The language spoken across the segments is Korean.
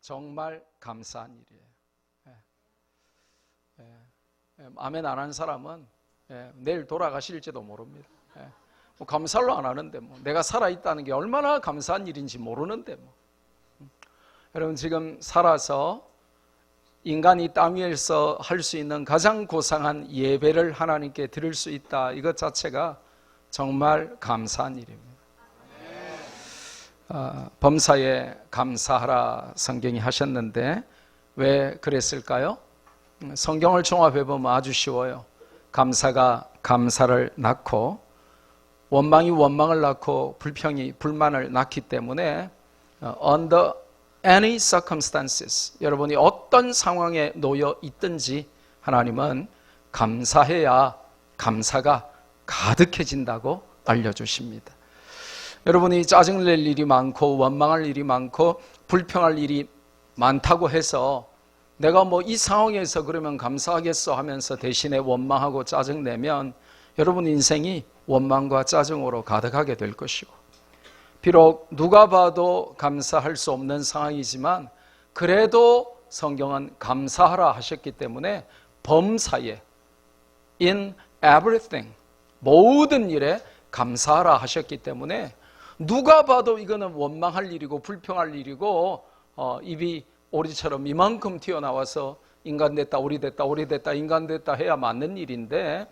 정말 감사한 일이에요. 아멘 안 하는 사람은 내일 돌아가실지도 모릅니다. 뭐 감사로 안 하는데 뭐 내가 살아있다는 게 얼마나 감사한 일인지 모르는데 뭐. 여러분 지금 살아서 인간이 땅 위에서 할 수 있는 가장 고상한 예배를 하나님께 드릴 수 있다, 이것 자체가 정말 감사한 일입니다. 범사에 감사하라 성경이 하셨는데 왜 그랬을까요? 성경을 종합해보면 아주 쉬워요. 감사가 감사를 낳고 원망이 원망을 낳고 불평이 불만을 낳기 때문에 under any circumstances, 여러분이 어떤 상황에 놓여 있든지 하나님은 감사해야 감사가 가득해진다고 알려주십니다. 여러분이 짜증낼 일이 많고 원망할 일이 많고 불평할 일이 많다고 해서 내가 뭐 이 상황에서 그러면 감사하겠어 하면서 대신에 원망하고 짜증내면 여러분 인생이 원망과 짜증으로 가득하게 될 것이고, 비록 누가 봐도 감사할 수 없는 상황이지만 그래도 성경은 감사하라 하셨기 때문에 범사에 in everything, 모든 일에 감사하라 하셨기 때문에 누가 봐도 이거는 원망할 일이고 불평할 일이고 입이 오리처럼 이만큼 튀어나와서 인간 됐다 오리 됐다 오리 됐다 인간 됐다 해야 맞는 일인데,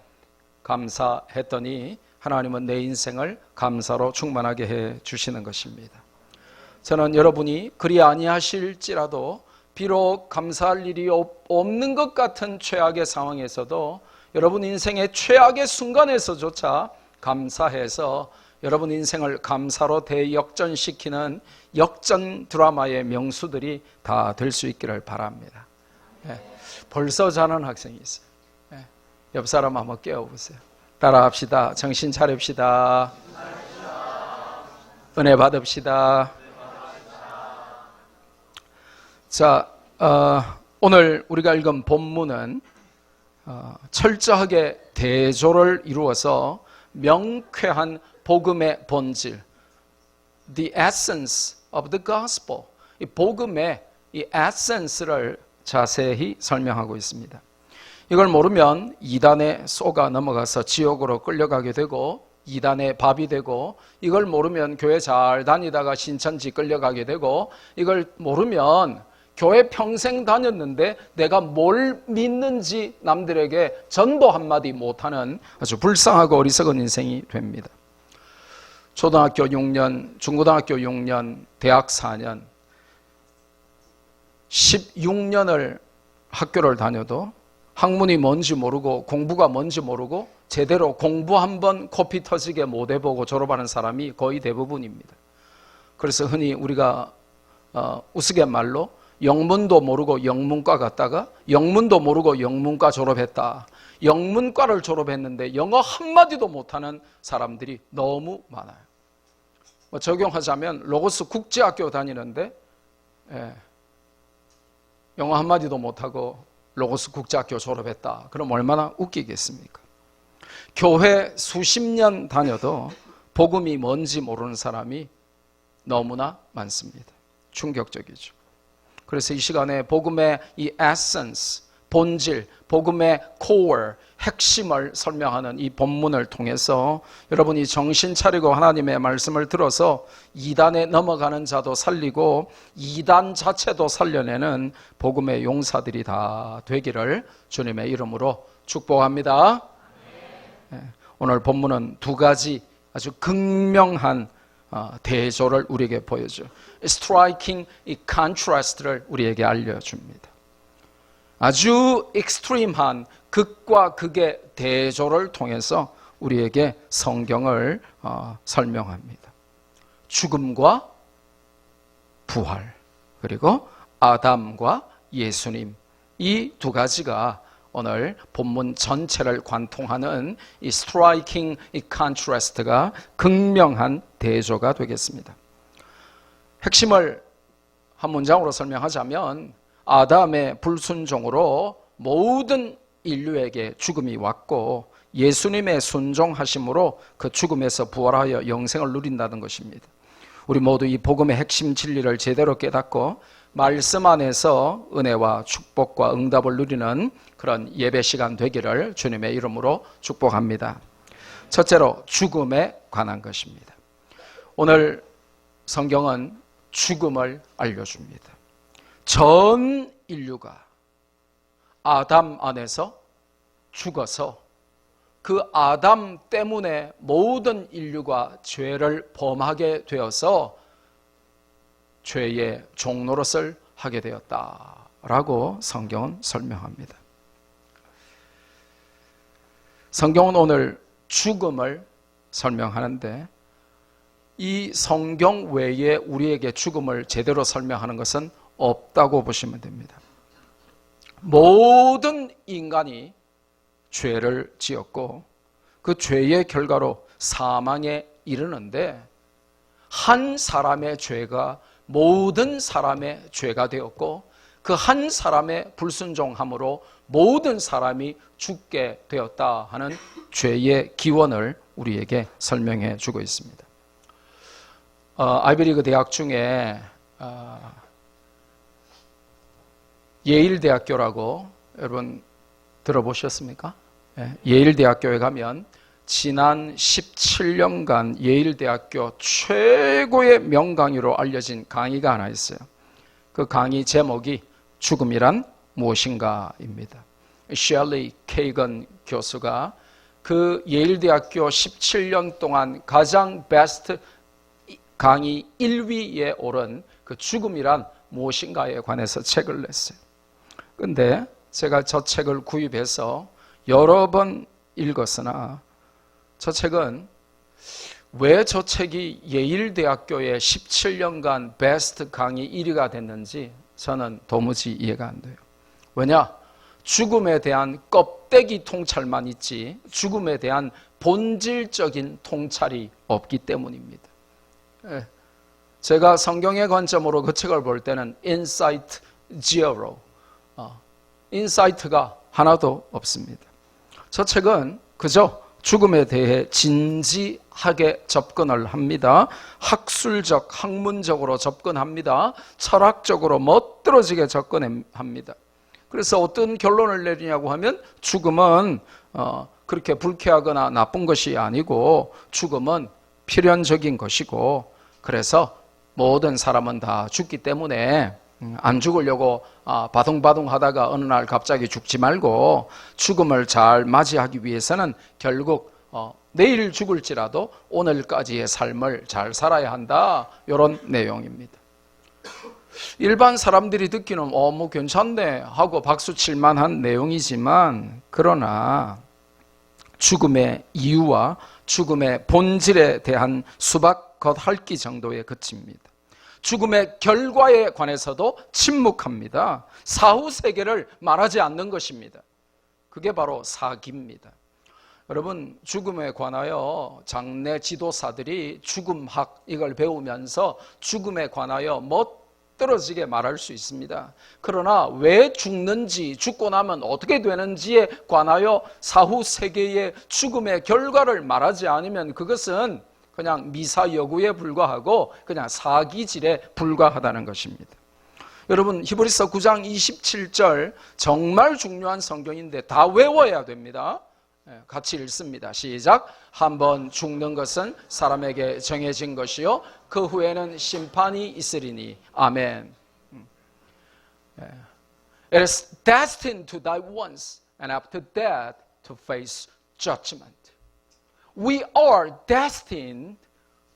감사했더니 하나님은 내 인생을 감사로 충만하게 해 주시는 것입니다. 저는 여러분이 그리 아니하실지라도 비록 감사할 일이 없는 것 같은 최악의 상황에서도 여러분 인생의 최악의 순간에서조차 감사해서 여러분 인생을 감사로 대역전시키는 역전 드라마의 명수들이 다 될 수 있기를 바랍니다. 벌써 자는 학생이 있어요. 옆 사람 한번 깨워보세요. 따라합시다. 정신 차립시다. 은혜 받읍시다. 자, 오늘 우리가 읽은 본문은 철저하게 대조를 이루어서 명쾌한 복음의 본질, the essence of the gospel, 이 복음의 이 essence를 자세히 설명하고 있습니다. 이걸 모르면 이단에 속아 넘어가서 지옥으로 끌려가게 되고 이단의 밥이 되고, 이걸 모르면 교회 잘 다니다가 신천지 끌려가게 되고, 이걸 모르면 교회 평생 다녔는데 내가 뭘 믿는지 남들에게 전도 한마디 못하는 아주 불쌍하고 어리석은 인생이 됩니다. 초등학교 6년, 중고등학교 6년, 대학 4년, 16년을 학교를 다녀도 학문이 뭔지 모르고 공부가 뭔지 모르고 제대로 공부 한번 코피 터지게 못 해보고 졸업하는 사람이 거의 대부분입니다. 그래서 흔히 우리가 우스갯말로 영문도 모르고 영문과 갔다가 영문도 모르고 영문과 졸업했다, 영문과를 졸업했는데 영어 한마디도 못하는 사람들이 너무 많아요. 적용하자면 로고스 국제학교 다니는데 영어 한마디도 못하고 로고스 국제학교 졸업했다, 그럼 얼마나 웃기겠습니까? 교회 수십 년 다녀도 복음이 뭔지 모르는 사람이 너무나 많습니다. 충격적이죠. 그래서 이 시간에 복음의 이 essence, 본질, 복음의 core, 핵심을 설명하는 이 본문을 통해서 여러분이 정신 차리고 하나님의 말씀을 들어서 이단에 넘어가는 자도 살리고 이단 자체도 살려내는 복음의 용사들이 다 되기를 주님의 이름으로 축복합니다. 오늘 본문은 두 가지 아주 극명한 대조를 우리에게 보여줘요. 스트라이킹 이 컨트라스트를 우리에게 알려줍니다. 아주 익스트림한 극과 극의 대조를 통해서 우리에게 성경을 설명합니다. 죽음과 부활, 그리고 아담과 예수님, 이 두 가지가 오늘 본문 전체를 관통하는 이 스트라이킹 이 컨트라스트가 극명한 대조가 되겠습니다. 핵심을 한 문장으로 설명하자면 아담의 불순종으로 모든 인류에게 죽음이 왔고 예수님의 순종하심으로 그 죽음에서 부활하여 영생을 누린다는 것입니다. 우리 모두 이 복음의 핵심 진리를 제대로 깨닫고 말씀 안에서 은혜와 축복과 응답을 누리는 그런 예배 시간 되기를 주님의 이름으로 축복합니다. 첫째로 죽음에 관한 것입니다. 오늘 성경은 죽음을 알려줍니다. 전 인류가 아담 안에서 죽어서 그 아담 때문에 모든 인류가 죄를 범하게 되어서 죄의 종노릇을 하게 되었다라고 성경은 설명합니다. 성경은 오늘 죽음을 설명하는데 이 성경 외에 우리에게 죽음을 제대로 설명하는 것은 없다고 보시면 됩니다. 모든 인간이 죄를 지었고 그 죄의 결과로 사망에 이르는데 한 사람의 죄가 모든 사람의 죄가 되었고 그 한 사람의 불순종함으로 모든 사람이 죽게 되었다 하는 죄의 기원을 우리에게 설명해 주고 있습니다. 아이비리그 대학 중에 예일대학교라고 여러분 들어보셨습니까? 예일대학교에 가면 지난 17년간 예일대학교 최고의 명강의로 알려진 강의가 하나 있어요. 그 강의 제목이 죽음이란 무엇인가입니다. 셸리 케이건 교수가 그 예일대학교 17년 동안 가장 베스트 강의 1위에 오른 그 죽음이란 무엇인가에 관해서 책을 냈어요. 근데 제가 저 책을 구입해서 여러 번 읽었으나 저 책은 왜 저 책이 예일대학교의 17년간 베스트 강의 1위가 됐는지 저는 도무지 이해가 안 돼요. 왜냐? 죽음에 대한 껍데기 통찰만 있지 죽음에 대한 본질적인 통찰이 없기 때문입니다. 제가 성경의 관점으로 그 책을 볼 때는 인사이트 제로, 인사이트가 하나도 없습니다. 저 책은 그저 죽음에 대해 진지하게 접근을 합니다. 학술적, 학문적으로 접근합니다. 철학적으로 멋들어지게 접근합니다. 그래서 어떤 결론을 내리냐고 하면 죽음은 그렇게 불쾌하거나 나쁜 것이 아니고 죽음은 필연적인 것이고 그래서 모든 사람은 다 죽기 때문에 안 죽으려고 바둥바둥 하다가 어느 날 갑자기 죽지 말고 죽음을 잘 맞이하기 위해서는 결국 내일 죽을지라도 오늘까지의 삶을 잘 살아야 한다, 이런 내용입니다. 일반 사람들이 듣기는 뭐 괜찮네 하고 박수 칠만한 내용이지만 그러나 죽음의 이유와 죽음의 본질에 대한 수박겉 핥기 정도에 그칩니다. 죽음의 결과에 관해서도 침묵합니다. 사후 세계를 말하지 않는 것입니다. 그게 바로 사기입니다. 여러분, 죽음에 관하여 장래 지도사들이 죽음학 이걸 배우면서 죽음에 관하여 멋들어지게 말할 수 있습니다. 그러나 왜 죽는지, 죽고 나면 어떻게 되는지에 관하여 사후 세계의 죽음의 결과를 말하지 않으면 그것은 그냥 미사여구에 불과하고 그냥 사기질에 불과하다는 것입니다. 여러분, 히브리서 9장 27절 정말 중요한 성경인데 다 외워야 됩니다. 같이 읽습니다. 시작. 한번 죽는 것은 사람에게 정해진 것이요 그 후에는 심판이 있으리니. 아멘. It is destined to die once and after that to face judgment. We are destined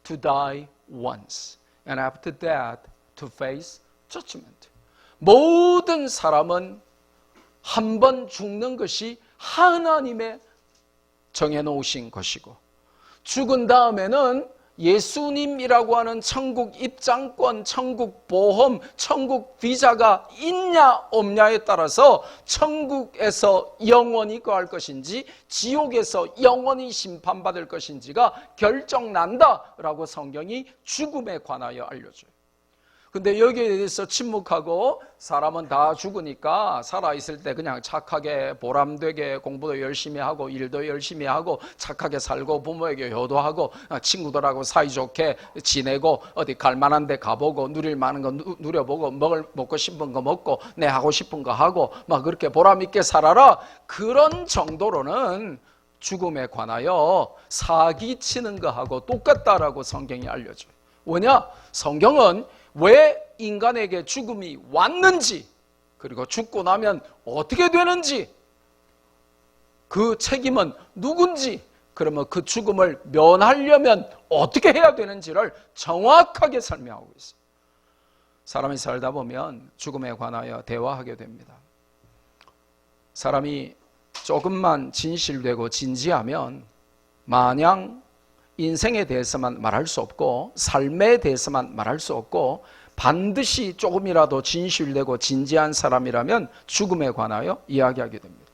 to die once and after that to face judgment. 모든 사람은 한 번 죽는 것이 하나님의 정해놓으신 것이고 죽은 다음에는 예수님이라고 하는 천국 입장권, 천국 보험, 천국 비자가 있냐 없냐에 따라서 천국에서 영원히 거할 것인지 지옥에서 영원히 심판받을 것인지가 결정난다라고 성경이 죽음에 관하여 알려줘요. 근데 여기에 대해서 침묵하고 사람은 다 죽으니까 살아있을 때 그냥 착하게 보람되게 공부도 열심히 하고 일도 열심히 하고 착하게 살고 부모에게 효도하고 친구들하고 사이좋게 지내고 어디 갈 만한 데 가보고 누릴 만한 거 누려보고 먹고 싶은 거 먹고 내 하고 싶은 거 하고 막 그렇게 보람있게 살아라. 그런 정도로는 죽음에 관하여 사기치는 거하고 똑같다라고 성경이 알려줘요. 왜냐? 성경은 왜 인간에게 죽음이 왔는지, 그리고 죽고 나면 어떻게 되는지, 그 책임은 누군지, 그러면 그 죽음을 면하려면 어떻게 해야 되는지를 정확하게 설명하고 있어요. 사람이 살다 보면 죽음에 관하여 대화하게 됩니다. 사람이 조금만 진실되고 진지하면 마냥 인생에 대해서만 말할 수 없고 삶에 대해서만 말할 수 없고 반드시 조금이라도 진실되고 진지한 사람이라면 죽음에 관하여 이야기하게 됩니다.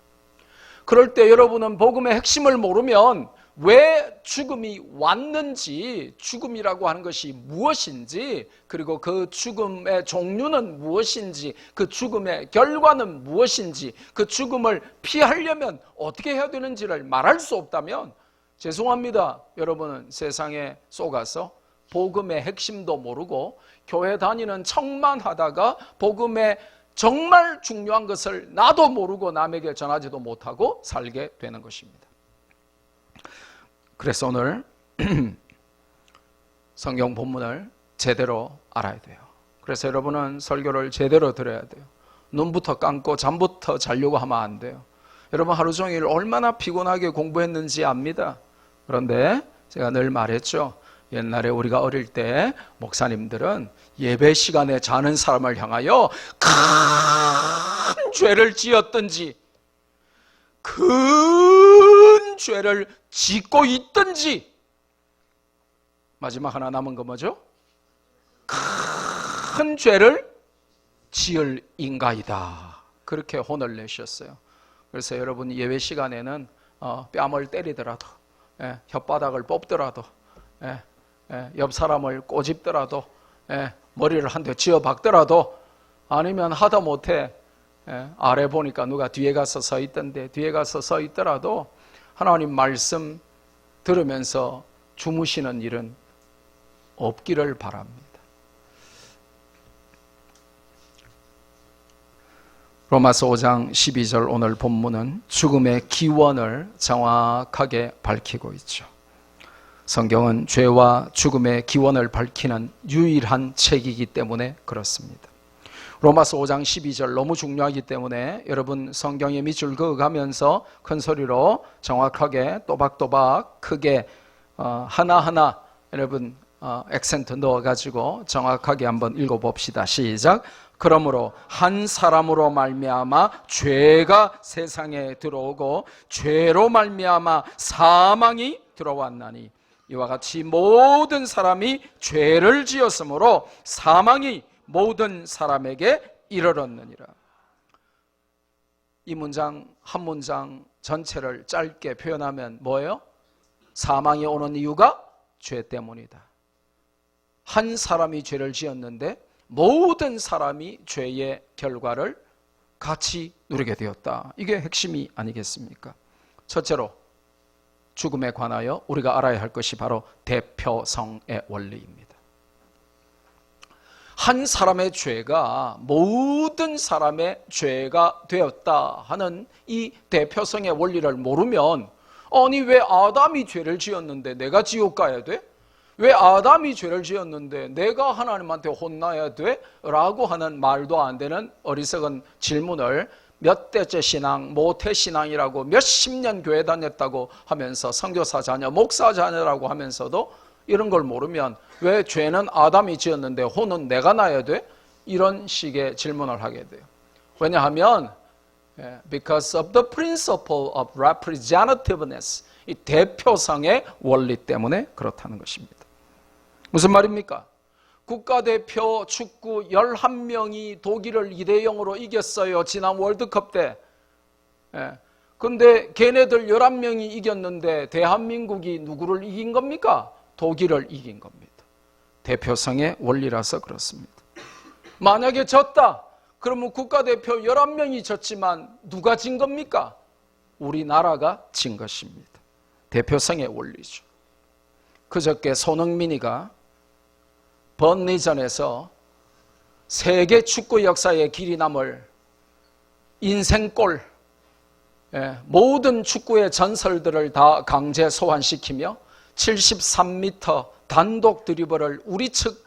그럴 때 여러분은 복음의 핵심을 모르면 왜 죽음이 왔는지, 죽음이라고 하는 것이 무엇인지, 그리고 그 죽음의 종류는 무엇인지, 그 죽음의 결과는 무엇인지, 그 죽음을 피하려면 어떻게 해야 되는지를 말할 수 없다면 죄송합니다. 여러분은 세상에 속아서 복음의 핵심도 모르고 교회 다니는 척만 하다가 복음의 정말 중요한 것을 나도 모르고 남에게 전하지도 못하고 살게 되는 것입니다. 그래서 오늘 성경 본문을 제대로 알아야 돼요. 그래서 여러분은 설교를 제대로 들어야 돼요. 눈부터 감고 잠부터 자려고 하면 안 돼요. 여러분 하루 종일 얼마나 피곤하게 공부했는지 압니다. 그런데 제가 늘 말했죠. 옛날에 우리가 어릴 때 목사님들은 예배 시간에 자는 사람을 향하여 큰 죄를 지었든지 큰 죄를 짓고 있든지 마지막 하나 남은 거 뭐죠? 큰 죄를 지을 인가이다. 그렇게 혼을 내셨어요. 그래서 여러분 예배 시간에는 뺨을 때리더라도 혓바닥을 뽑더라도 옆 사람을 꼬집더라도 머리를 한 대 쥐어 박더라도 아니면 하다못해 아래 보니까 누가 뒤에 가서 서 있던데 뒤에 가서 서 있더라도 하나님 말씀 들으면서 주무시는 일은 없기를 바랍니다. 로마서 5장 12절 오늘 본문은 죽음의 기원을 정확하게 밝히고 있죠. 성경은 죄와 죽음의 기원을 밝히는 유일한 책이기 때문에 그렇습니다. 로마서 5장 12절 너무 중요하기 때문에 여러분 성경에 밑줄 그어가면서 큰 소리로 정확하게 또박또박 크게 하나하나 여러분 액센트 넣어가지고 정확하게 한번 읽어봅시다. 시작. 그러므로 한 사람으로 말미암아 죄가 세상에 들어오고 죄로 말미암아 사망이 들어왔나니 이와 같이 모든 사람이 죄를 지었으므로 사망이 모든 사람에게 이르렀느니라. 이 문장 한 문장 전체를 짧게 표현하면 뭐예요? 사망이 오는 이유가 죄 때문이다. 한 사람이 죄를 지었는데 모든 사람이 죄의 결과를 같이 누리게 되었다. 이게 핵심이 아니겠습니까? 첫째로 죽음에 관하여 우리가 알아야 할 것이 바로 대표성의 원리입니다. 한 사람의 죄가 모든 사람의 죄가 되었다 하는 이 대표성의 원리를 모르면 아니 왜 아담이 죄를 지었는데 내가 지옥 가야 돼? 왜 아담이 죄를 지었는데 내가 하나님한테 혼나야 돼? 라고 하는 말도 안 되는 어리석은 질문을 몇 대째 신앙, 모태 신앙이라고 몇십 년 교회 다녔다고 하면서 선교사 자녀, 목사 자녀라고 하면서도 이런 걸 모르면 왜 죄는 아담이 지었는데 혼은 내가 나야 돼? 이런 식의 질문을 하게 돼요. 왜냐하면 because of the principle of representativeness, 이 대표성의 원리 때문에 그렇다는 것입니다. 무슨 말입니까? 국가대표 축구 11명이 독일을 2대0으로 이겼어요. 지난 월드컵 때. 근데 걔네들 11명이 이겼는데 대한민국이 누구를 이긴 겁니까? 독일을 이긴 겁니다. 대표성의 원리라서 그렇습니다. 만약에 졌다. 그러면 국가대표 11명이 졌지만 누가 진 겁니까? 우리나라가 진 것입니다. 대표성의 원리죠. 그저께 손흥민이가 번리전에서 세계 축구 역사의 길이 남을 인생골, 모든 축구의 전설들을 다 강제 소환시키며 73m 단독 드리블을 우리 측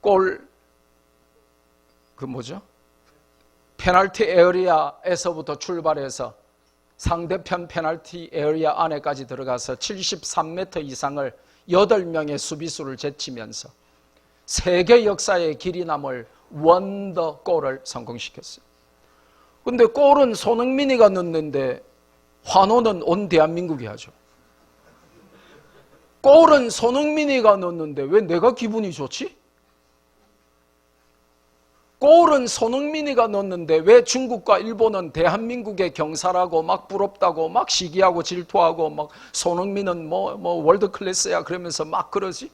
골, 페널티 에어리아에서부터 출발해서 상대편 페널티 에어리아 안에까지 들어가서 73m 이상을 8명의 수비수를 제치면서 세계 역사의 길이 남을 원더 골을 성공시켰어요. 근데 골은 손흥민이가 넣는데 환호는 온 대한민국이 하죠. 골은 손흥민이가 넣는데 왜 내가 기분이 좋지? 골은 손흥민이가 넣었는데 왜 중국과 일본은 대한민국의 경사라고 막 부럽다고 막 시기하고 질투하고 막 손흥민은 뭐 월드 클래스야 그러면서 막 그러지?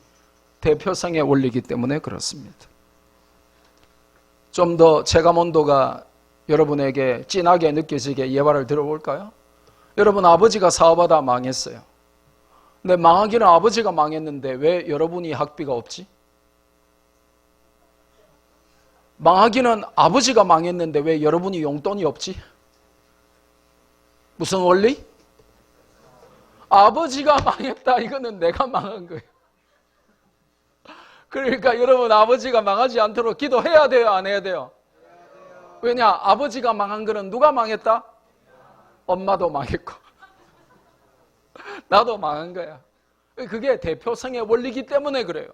대표성의 원리이기 때문에 그렇습니다. 좀 더 체감 온도가 여러분에게 진하게 느껴지게 예화를 들어볼까요? 여러분 아버지가 사업하다 망했어요. 근데 망하기는 아버지가 망했는데 왜 여러분이 학비가 없지? 망하기는 아버지가 망했는데 왜 여러분이 용돈이 없지? 무슨 원리? 아버지가 망했다. 이거는 내가 망한 거예요. 그러니까 여러분 아버지가 망하지 않도록 기도해야 돼요? 안 해야 돼요? 왜냐? 아버지가 망한 거는 누가 망했다? 엄마도 망했고 나도 망한 거야. 그게 대표성의 원리이기 때문에 그래요.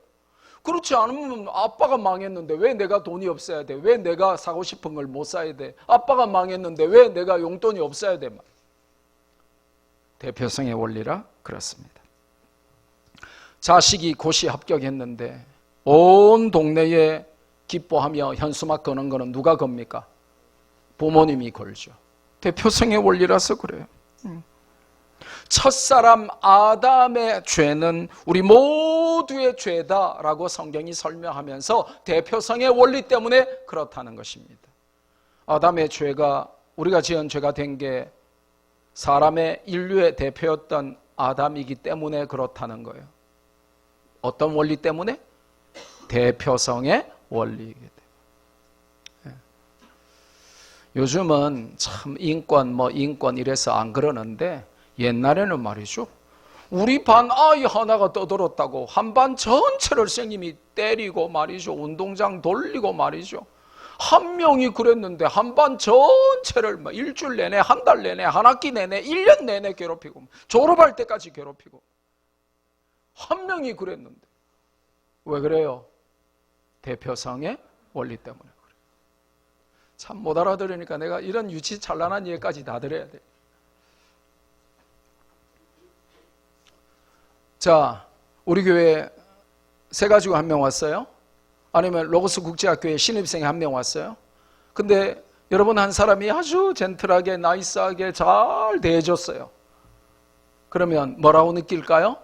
그렇지 않으면 아빠가 망했는데 왜 내가 돈이 없어야 돼? 왜 내가 사고 싶은 걸 못 사야 돼? 아빠가 망했는데 왜 내가 용돈이 없어야 돼? 대표성의 원리라 그렇습니다. 자식이 고시 합격했는데 온 동네에 기뻐하며 현수막 거는 거는 누가 겁니까? 부모님이 걸죠. 대표성의 원리라서 그래요. 첫사람 아담의 죄는 우리 모두의 죄다라고 성경이 설명하면서 대표성의 원리 때문에 그렇다는 것입니다. 아담의 죄가 우리가 지은 죄가 된 게 사람의 인류의 대표였던 아담이기 때문에 그렇다는 거예요. 어떤 원리 때문에? 대표성의 원리이기 때문에. 요즘은 참 인권 이래서 안 그러는데 옛날에는 말이죠. 우리 반 아이 하나가 떠들었다고 한 반 전체를 선생님이 때리고 말이죠. 운동장 돌리고 말이죠. 한 명이 그랬는데 한 반 전체를 일주일 내내, 한 달 내내, 한 학기 내내, 1년 내내 괴롭히고 졸업할 때까지 괴롭히고 한 명이 그랬는데 왜 그래요? 대표성의 원리 때문에 그래요. 참 못 알아들으니까 내가 이런 유치찬란한 얘기까지 다 들어야 돼. 자, 우리 교회에 새 가지고 한 명 왔어요? 아니면 로고스 국제학교에 신입생이 한 명 왔어요? 근데 여러분 한 사람이 아주 젠틀하게 나이스하게 잘 대해줬어요. 그러면 뭐라고 느낄까요?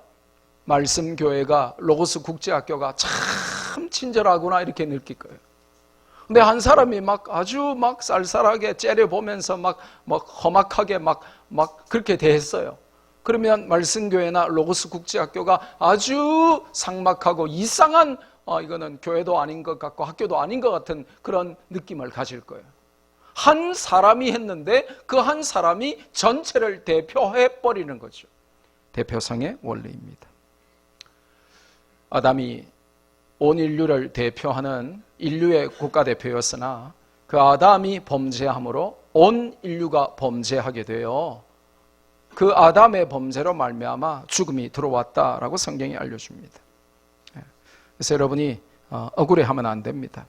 말씀교회가 로고스 국제학교가 참 친절하구나 이렇게 느낄 거예요. 근데 한 사람이 아주 쌀쌀하게 째려보면서 험악하게 그렇게 대했어요. 그러면 말씀교회나 로고스 국제학교가 아주 삭막하고 이상한 이거는 교회도 아닌 것 같고 학교도 아닌 것 같은 그런 느낌을 가질 거예요. 한 사람이 했는데 그 한 사람이 전체를 대표해버리는 거죠. 대표성의 원리입니다. 아담이 온 인류를 대표하는 인류의 국가대표였으나 그 아담이 범죄함으로 온 인류가 범죄하게 되어 그 아담의 범죄로 말미암아 죽음이 들어왔다라고 성경이 알려줍니다. 그래서 여러분이 억울해하면 안 됩니다.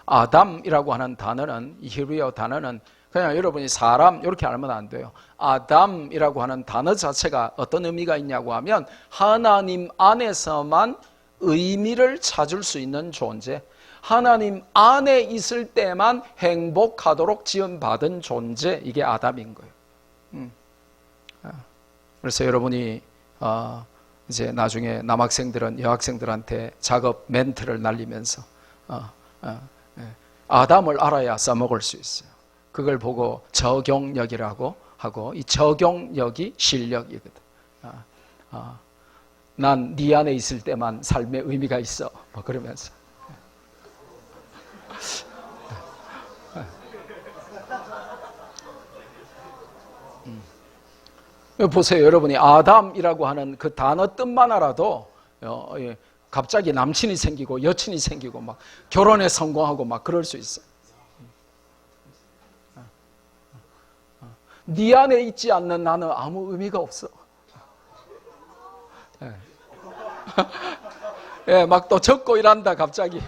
아담이라고 하는 단어는 이 히브리어 단어는 그냥 여러분이 사람 이렇게 알면 안 돼요. 아담이라고 하는 단어 자체가 어떤 의미가 있냐고 하면 하나님 안에서만 의미를 찾을 수 있는 존재, 하나님 안에 있을 때만 행복하도록 지음받은 존재, 이게 아담인 거예요. 그래서 여러분이 이제 나중에 남학생들은 여학생들한테 작업 멘트를 날리면서 아담을 알아야 써먹을 수 있어요. 그걸 보고 적용력이라고 하고, 이 적용력이 실력이거든. 난 네 안에 있을 때만 삶의 의미가 있어. 뭐 그러면서. 보세요, 여러분이 아담이라고 하는 그 단어 뜻만 알아도 갑자기 남친이 생기고 여친이 생기고 막 결혼에 성공하고 막 그럴 수 있어요. 네 안에 있지 않는 나는 아무 의미가 없어. 예, 막 또 적고 일한다 갑자기.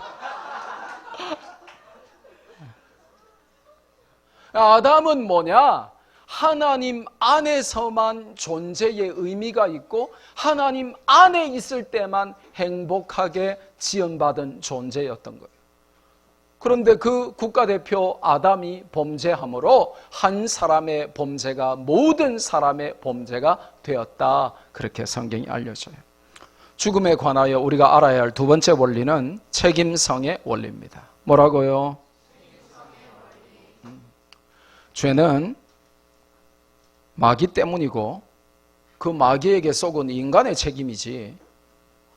아담은 뭐냐? 하나님 안에서만 존재의 의미가 있고 하나님 안에 있을 때만 행복하게 지원받은 존재였던 거예요. 그런데 그 국가대표 아담이 범죄함으로 한 사람의 범죄가 모든 사람의 범죄가 되었다. 그렇게 성경이 알려줘요. 죽음에 관하여 우리가 알아야 할 두 번째 원리는 책임성의 원리입니다. 뭐라고요? 죄는 마귀 때문이고 그 마귀에게 속은 인간의 책임이지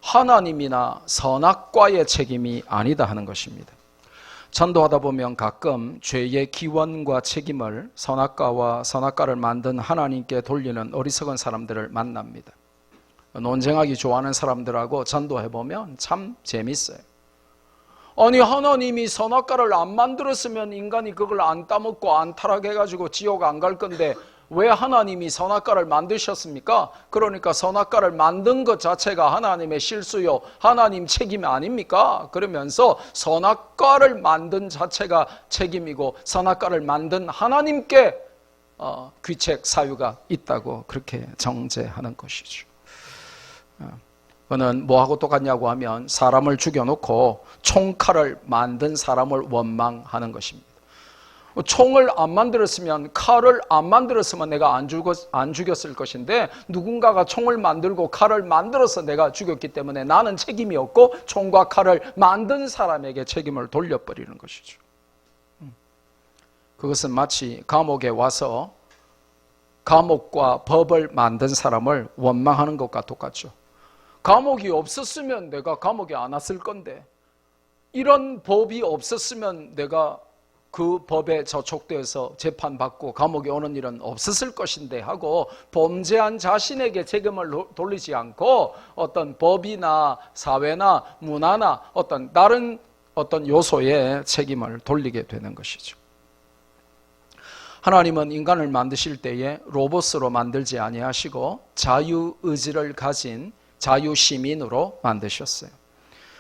하나님이나 선악과의 책임이 아니다 하는 것입니다. 전도하다 보면 가끔 죄의 기원과 책임을 선악과와 선악과를 만든 하나님께 돌리는 어리석은 사람들을 만납니다. 논쟁하기 좋아하는 사람들하고 전도해보면 참 재밌어요. 아니 하나님이 선악과를 안 만들었으면 인간이 그걸 안 따먹고 안 타락해가지고 지옥 안 갈 건데 왜 하나님이 선악과를 만드셨습니까? 그러니까 선악과를 만든 것 자체가 하나님의 실수요 하나님 책임 아닙니까? 그러면서 선악과를 만든 자체가 책임이고 선악과를 만든 하나님께 귀책 사유가 있다고 그렇게 정죄하는 것이죠. 그는 뭐하고 똑같냐고 하면 사람을 죽여놓고 총칼을 만든 사람을 원망하는 것입니다. 총을 안 만들었으면, 칼을 안 만들었으면 내가 안 죽였을 것인데 누군가가 총을 만들고 칼을 만들어서 내가 죽였기 때문에 나는 책임이 없고 총과 칼을 만든 사람에게 책임을 돌려버리는 것이죠. 그것은 마치 감옥에 와서 감옥과 법을 만든 사람을 원망하는 것과 똑같죠. 감옥이 없었으면 내가 감옥에 안 왔을 건데 이런 법이 없었으면 내가 그 법에 저촉되어서 재판받고 감옥에 오는 일은 없었을 것인데 하고 범죄한 자신에게 책임을 돌리지 않고 어떤 법이나 사회나 문화나 어떤 다른 어떤 요소에 책임을 돌리게 되는 것이죠. 하나님은 인간을 만드실 때에 로봇으로 만들지 아니하시고 자유의지를 가진 자유시민으로 만드셨어요.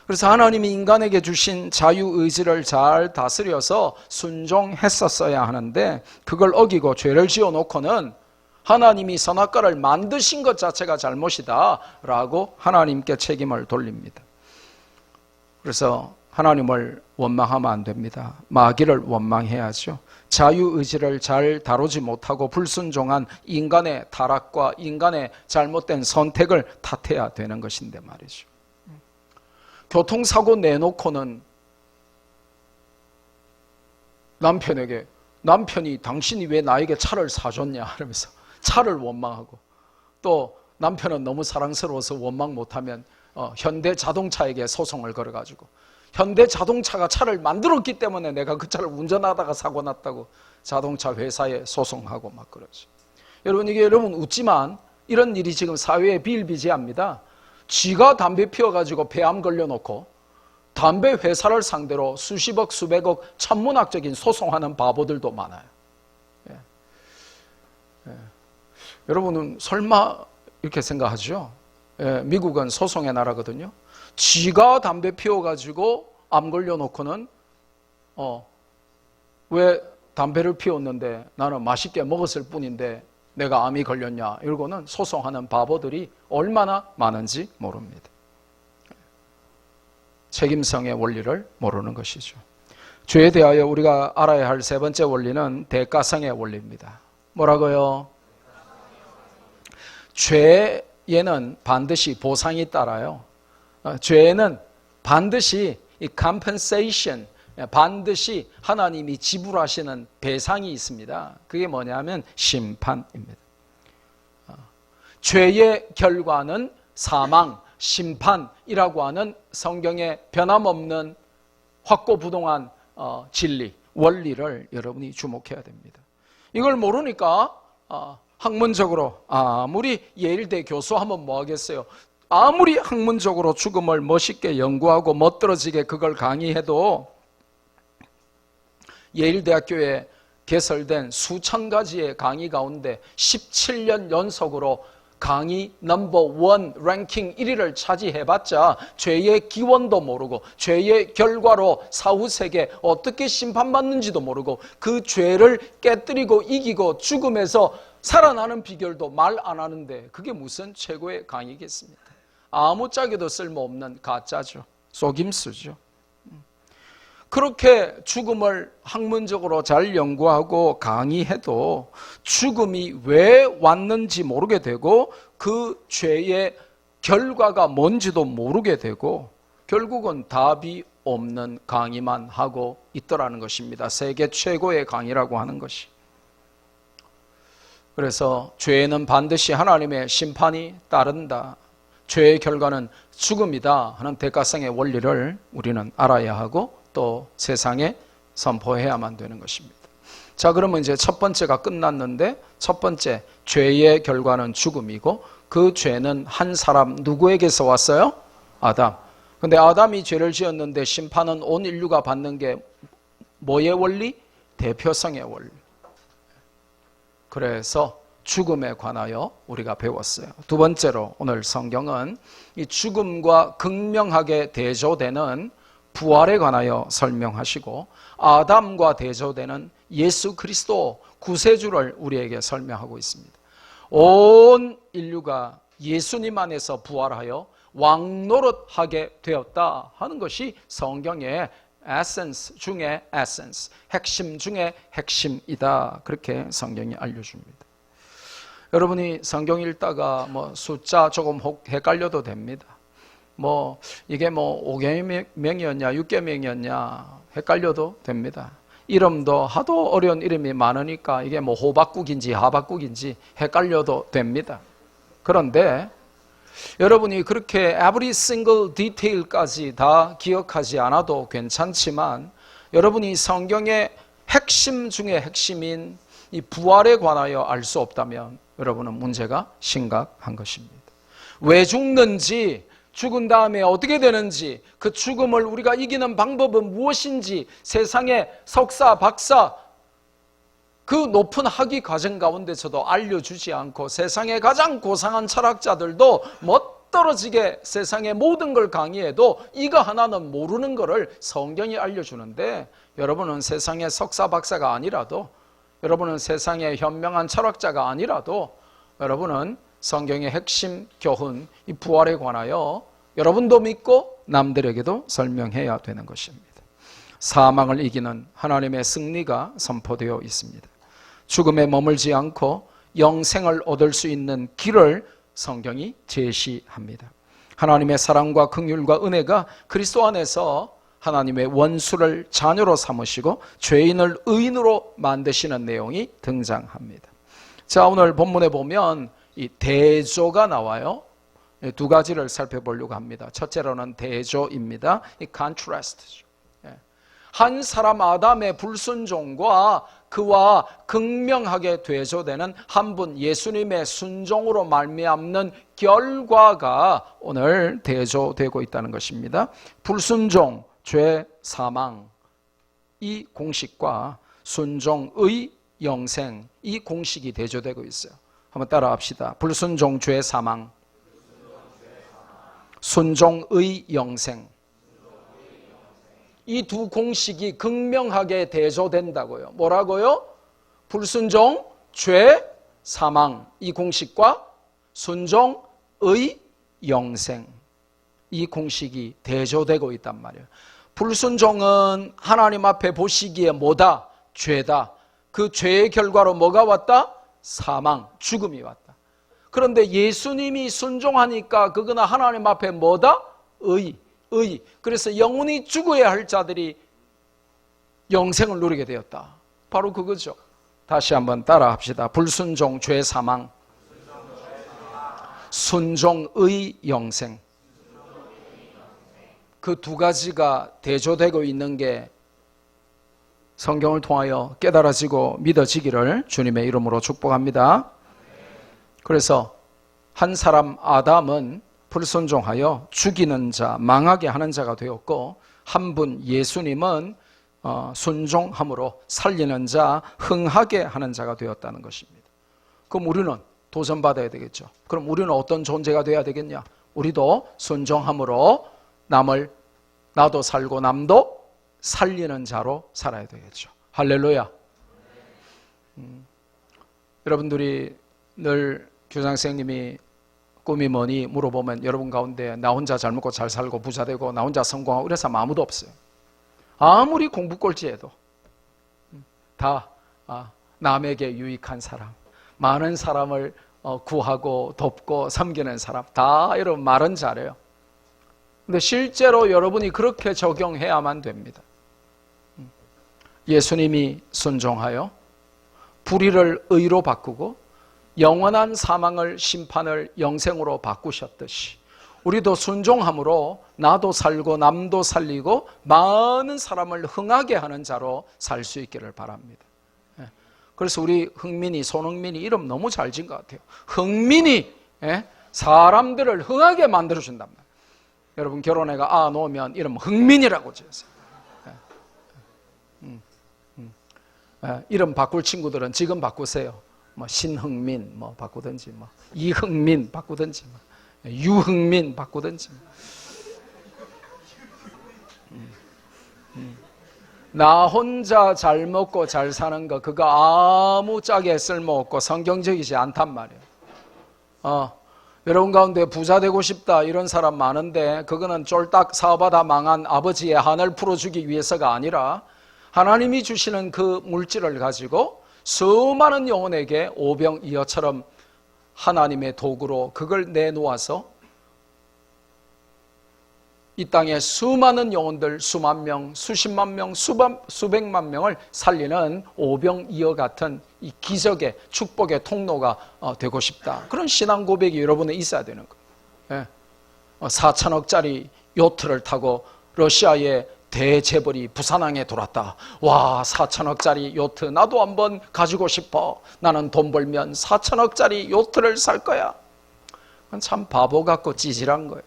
그래서 하나님이 인간에게 주신 자유의지를 잘 다스려서 순종했었어야 하는데 그걸 어기고 죄를 지어놓고는 하나님이 선악과를 만드신 것 자체가 잘못이다 라고 하나님께 책임을 돌립니다. 그래서 하나님을 원망하면 안 됩니다. 마귀를 원망해야죠. 자유의지를 잘 다루지 못하고 불순종한 인간의 타락과 인간의 잘못된 선택을 탓해야 되는 것인데 말이죠. 교통사고 내놓고는 남편이 당신이 왜 나에게 차를 사줬냐 이러면서 차를 원망하고 또 남편은 너무 사랑스러워서 원망 못하면 현대자동차에게 소송을 걸어가지고 현대자동차가 차를 만들었기 때문에 내가 그 차를 운전하다가 사고 났다고 자동차 회사에 소송하고 막 그러지. 여러분 이게 여러분 웃지만 이런 일이 지금 사회에 비일비재합니다. 쥐가 담배 피워가지고 폐암 걸려놓고 담배 회사를 상대로 수십억 수백억 천문학적인 소송하는 바보들도 많아요. 여러분은 설마 이렇게 생각하죠? 미국은 소송의 나라거든요. 쥐가 담배 피워가지고 암 걸려놓고는 왜 담배를 피웠는데 나는 맛있게 먹었을 뿐인데 내가 암이 걸렸냐 이러고는 소송하는 바보들이 얼마나 많은지 모릅니다. 책임성의 원리를 모르는 것이죠. 죄에 대하여 우리가 알아야 할 세 번째 원리는 대가성의 원리입니다. 뭐라고요? 죄에는 반드시 보상이 따라요. 죄에는 반드시 이 compensation, 반드시 하나님이 지불하시는 배상이 있습니다. 그게 뭐냐면 심판입니다. 죄의 결과는 사망, 심판이라고 하는 성경의 변함없는 확고부동한 진리, 원리를 여러분이 주목해야 됩니다. 이걸 모르니까 학문적으로 아무리 예일대 교수하면 뭐 하겠어요? 아무리 학문적으로 죽음을 멋있게 연구하고 멋들어지게 그걸 강의해도 예일대학교에 개설된 수천 가지의 강의 가운데 17년 연속으로 강의 넘버 1 랭킹 1위를 차지해봤자 죄의 기원도 모르고 죄의 결과로 사후 세계 어떻게 심판받는지도 모르고 그 죄를 깨뜨리고 이기고 죽음에서 살아나는 비결도 말 안 하는데 그게 무슨 최고의 강의겠습니까? 아무짝에도 쓸모없는 가짜죠. 속임수죠. 그렇게 죽음을 학문적으로 잘 연구하고 강의해도 죽음이 왜 왔는지 모르게 되고 그 죄의 결과가 뭔지도 모르게 되고 결국은 답이 없는 강의만 하고 있더라는 것입니다. 세계 최고의 강의라고 하는 것이. 그래서 죄는 반드시 하나님의 심판이 따른다. 죄의 결과는 죽음이다 하는 대가성의 원리를 우리는 알아야 하고 또 세상에 선포해야만 되는 것입니다. 자, 그러면 이제 첫 번째가 끝났는데 첫 번째, 죄의 결과는 죽음이고 그 죄는 한 사람 누구에게서 왔어요? 아담. 근데 아담이 죄를 지었는데 심판은 온 인류가 받는 게 뭐의 원리? 대표성의 원리. 그래서 죽음에 관하여 우리가 배웠어요. 두 번째로 오늘 성경은 이 죽음과 극명하게 대조되는 부활에 관하여 설명하시고 아담과 대조되는 예수 그리스도 구세주를 우리에게 설명하고 있습니다. 온 인류가 예수님 안에서 부활하여 왕노릇하게 되었다 하는 것이 성경의 에센스 중에 에센스, 핵심 중에 핵심이다. 그렇게 성경이 알려줍니다. 여러분이 성경 읽다가 뭐 숫자 조금 헷갈려도 됩니다. 뭐 이게 뭐 5계명이었냐 6계명이었냐 헷갈려도 됩니다. 이름도 하도 어려운 이름이 많으니까 이게 뭐 호박국인지 하박국인지 헷갈려도 됩니다. 그런데 여러분이 그렇게 every single detail까지 다 기억하지 않아도 괜찮지만 여러분이 성경의 핵심 중에 핵심인 이 부활에 관하여 알 수 없다면 여러분은 문제가 심각한 것입니다. 왜 죽는지, 죽은 다음에 어떻게 되는지, 그 죽음을 우리가 이기는 방법은 무엇인지 세상의 석사, 박사, 그 높은 학위 과정 가운데서도 알려주지 않고 세상의 가장 고상한 철학자들도 멋떨어지게 세상의 모든 걸 강의해도 이거 하나는 모르는 거를 성경이 알려주는데 여러분은 세상의 석사, 박사가 아니라도 여러분은 세상의 현명한 철학자가 아니라도 여러분은 성경의 핵심 교훈, 이 부활에 관하여 여러분도 믿고 남들에게도 설명해야 되는 것입니다. 사망을 이기는 하나님의 승리가 선포되어 있습니다. 죽음에 머물지 않고 영생을 얻을 수 있는 길을 성경이 제시합니다. 하나님의 사랑과 긍휼과 은혜가 그리스도 안에서 하나님의 원수를 자녀로 삼으시고 죄인을 의인으로 만드시는 내용이 등장합니다. 자, 오늘 본문에 보면 이 대조가 나와요. 두 가지를 살펴보려고 합니다. 첫째로는 대조입니다. 이 contrast죠. 한 사람 아담의 불순종과 그와 극명하게 대조되는 한 분 예수님의 순종으로 말미암는 결과가 오늘 대조되고 있다는 것입니다. 불순종, 죄, 사망 이 공식과 순종의 영생 이 공식이 대조되고 있어요. 한번 따라 합시다. 불순종, 죄, 사망, 순종의 영생. 이 두 공식이 극명하게 대조된다고요. 뭐라고요? 불순종, 죄, 사망 이 공식과 순종의 영생 이 공식이 대조되고 있단 말이에요. 불순종은 하나님 앞에 보시기에 뭐다? 죄다. 그 죄의 결과로 뭐가 왔다? 사망, 죽음이 왔다. 그런데 예수님이 순종하니까 그거는 하나님 앞에 뭐다? 의. 그래서 영원히 죽어야 할 자들이 영생을 누리게 되었다. 바로 그거죠. 다시 한번 따라 합시다. 불순종, 죄 사망, 순종의 영생. 그 두 가지가 대조되고 있는 게 성경을 통하여 깨달아지고 믿어지기를 주님의 이름으로 축복합니다. 그래서 한 사람 아담은 불순종하여 죽이는 자, 망하게 하는 자가 되었고, 한 분 예수님은 순종함으로 살리는 자, 흥하게 하는 자가 되었다는 것입니다. 그럼 우리는 도전받아야 되겠죠. 그럼 우리는 어떤 존재가 되어야 되겠냐? 우리도 순종함으로 나도 살고 남도 살리는 자로 살아야 되겠죠. 할렐루야. 여러분들이 늘 교장선생님이 꿈이 뭐니 물어보면 여러분 가운데 나 혼자 잘 먹고 잘 살고 부자 되고 나 혼자 성공하고 이래서 아무도 없어요. 아무리 공부 꼴찌해도 다 남에게 유익한 사람, 많은 사람을 구하고 돕고 섬기는 사람, 다 여러분 말은 잘해요. 근데 실제로 여러분이 그렇게 적용해야만 됩니다. 예수님이 순종하여 불의를 의로 바꾸고 영원한 사망을 심판을 영생으로 바꾸셨듯이 우리도 순종함으로 나도 살고 남도 살리고 많은 사람을 흥하게 하는 자로 살 수 있기를 바랍니다. 그래서 우리 흥민이, 손흥민이 이름 너무 잘 지은 것 같아요. 흥민이 사람들을 흥하게 만들어준단 말이에요. 여러분 결혼해가 놓으면 이름 흥민이라고 지었어요. 이름 바꿀 친구들은 지금 바꾸세요. 뭐 신흥민 뭐 바꾸든지, 뭐 이흥민 바꾸든지, 뭐 유흥민 바꾸든지. 나 혼자 잘 먹고 잘 사는 거 그거 아무짝에 쓸모없고 성경적이지 않단 말이에요. 여러분 가운데 부자 되고 싶다 이런 사람 많은데 그거는 쫄딱 사업하다 망한 아버지의 한을 풀어주기 위해서가 아니라 하나님이 주시는 그 물질을 가지고 수많은 영혼에게 오병이어처럼 하나님의 도구로 그걸 내놓아서 이 땅에 수많은 영혼들, 수만 명, 수십만 명, 수백만 명을 살리는 오병이어 같은 이 기적의 축복의 통로가 되고 싶다. 그런 신앙 고백이 여러분에 있어야 되는 거예요. 4천억짜리 요트를 타고 러시아의 대재벌이 부산항에 돌았다. 와, 4천억짜리 요트 나도 한번 가지고 싶어. 나는 돈 벌면 4천억짜리 요트를 살 거야. 그건 참 바보 같고 찌질한 거예요.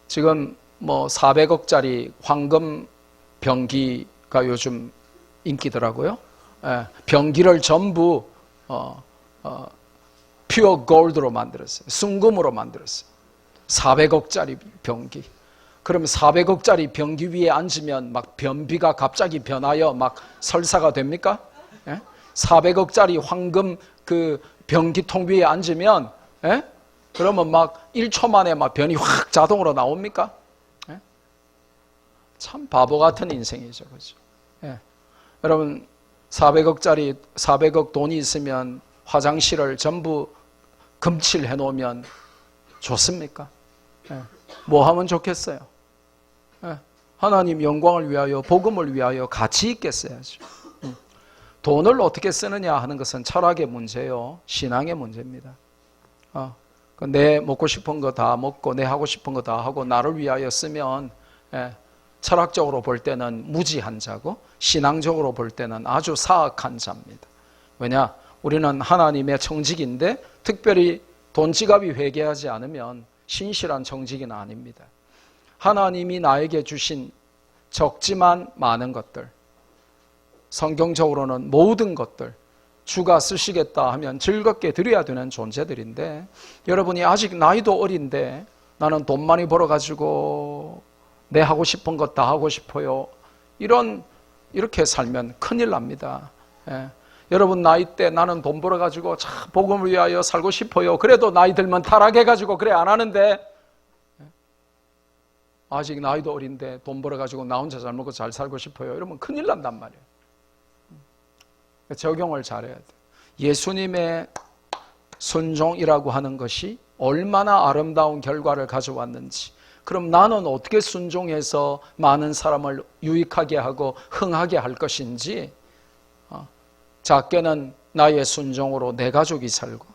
지금 뭐 400억짜리 황금 병기가 요즘 인기더라고요. 병기를 전부 퓨어 골드로 만들었어요. 순금으로 만들었어요. 400억짜리 병기. 그러면 400억짜리 병기 위에 앉으면 막 변비가 갑자기 변하여 막 설사가 됩니까? 400억짜리 황금 그 병기통 위에 앉으면 그러면 막 1초 만에 막 변이 확 자동으로 나옵니까? 참 바보 같은 인생이죠. 그렇죠? 여러분 400억 돈이 있으면 화장실을 전부 금칠해 놓으면 좋습니까? 뭐 하면 좋겠어요? 하나님 영광을 위하여 복음을 위하여 가치 있게 써야죠. 돈을 어떻게 쓰느냐 하는 것은 철학의 문제요, 신앙의 문제입니다. 내 먹고 싶은 거 다 먹고 내 하고 싶은 거 다 하고 나를 위하여 쓰면 철학적으로 볼 때는 무지한 자고 신앙적으로 볼 때는 아주 사악한 자입니다. 왜냐? 우리는 하나님의 청직인데 특별히 돈지갑이 회개하지 않으면 신실한 청직은 아닙니다. 하나님이 나에게 주신 적지만 많은 것들, 성경적으로는 모든 것들 주가 쓰시겠다 하면 즐겁게 드려야 되는 존재들인데, 여러분이 아직 나이도 어린데 나는 돈 많이 벌어가지고 내 하고 싶은 것 다 하고 싶어요, 이렇게 살면 큰일 납니다. 여러분 나이 때 나는 돈 벌어가지고 참 복음을 위하여 살고 싶어요, 그래도 나이 들면 타락해가지고 그래 안 하는데, 아직 나이도 어린데 돈 벌어가지고 나 혼자 잘 먹고 잘 살고 싶어요 이러면 큰일 난단 말이에요. 적용을 잘해야 돼요. 예수님의 순종이라고 하는 것이 얼마나 아름다운 결과를 가져왔는지, 그럼 나는 어떻게 순종해서 많은 사람을 유익하게 하고 흥하게 할 것인지, 작게는 나의 순종으로 내 가족이 살고,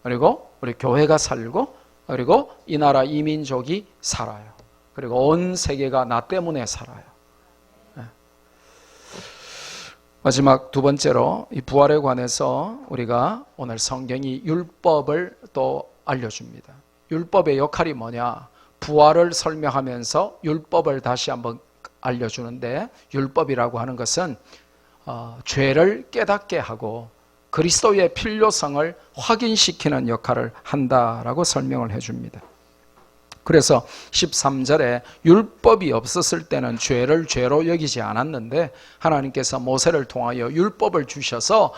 그리고 우리 교회가 살고, 그리고 이 나라 이 민족이 살아요. 그리고 온 세계가 나 때문에 살아요. 마지막 두 번째로 이 부활에 관해서 우리가 오늘 성경이 율법을 또 알려줍니다. 율법의 역할이 뭐냐? 부활을 설명하면서 율법을 다시 한번 알려주는데, 율법이라고 하는 것은 죄를 깨닫게 하고 그리스도의 필요성을 확인시키는 역할을 한다라고 설명을 해줍니다. 그래서 13절에 율법이 없었을 때는 죄를 죄로 여기지 않았는데, 하나님께서 모세를 통하여 율법을 주셔서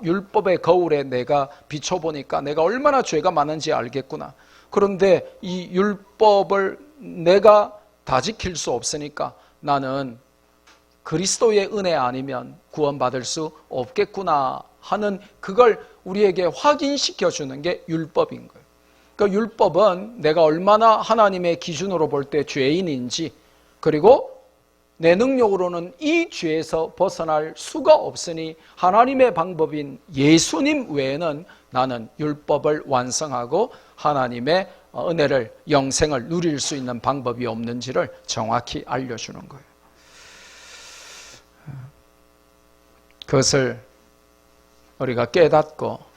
율법의 거울에 내가 비춰보니까 내가 얼마나 죄가 많은지 알겠구나. 그런데 이 율법을 내가 다 지킬 수 없으니까 나는 그리스도의 은혜 아니면 구원받을 수 없겠구나 하는, 그걸 우리에게 확인시켜 주는 게 율법인 거예요. 그 율법은 내가 얼마나 하나님의 기준으로 볼 때 죄인인지, 그리고 내 능력으로는 이 죄에서 벗어날 수가 없으니 하나님의 방법인 예수님 외에는 나는 율법을 완성하고 하나님의 은혜를, 영생을 누릴 수 있는 방법이 없는지를 정확히 알려주는 거예요. 그것을 우리가 깨닫고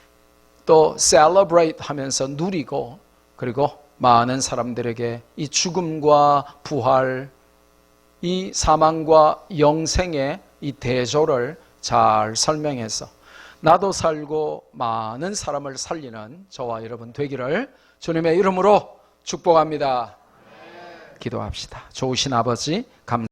또 celebrate 하면서 누리고, 그리고 많은 사람들에게 이 죽음과 부활, 이 사망과 영생의 이 대조를 잘 설명해서 나도 살고 많은 사람을 살리는 저와 여러분 되기를 주님의 이름으로 축복합니다. 기도합시다. 좋으신 아버지, 감사합니다.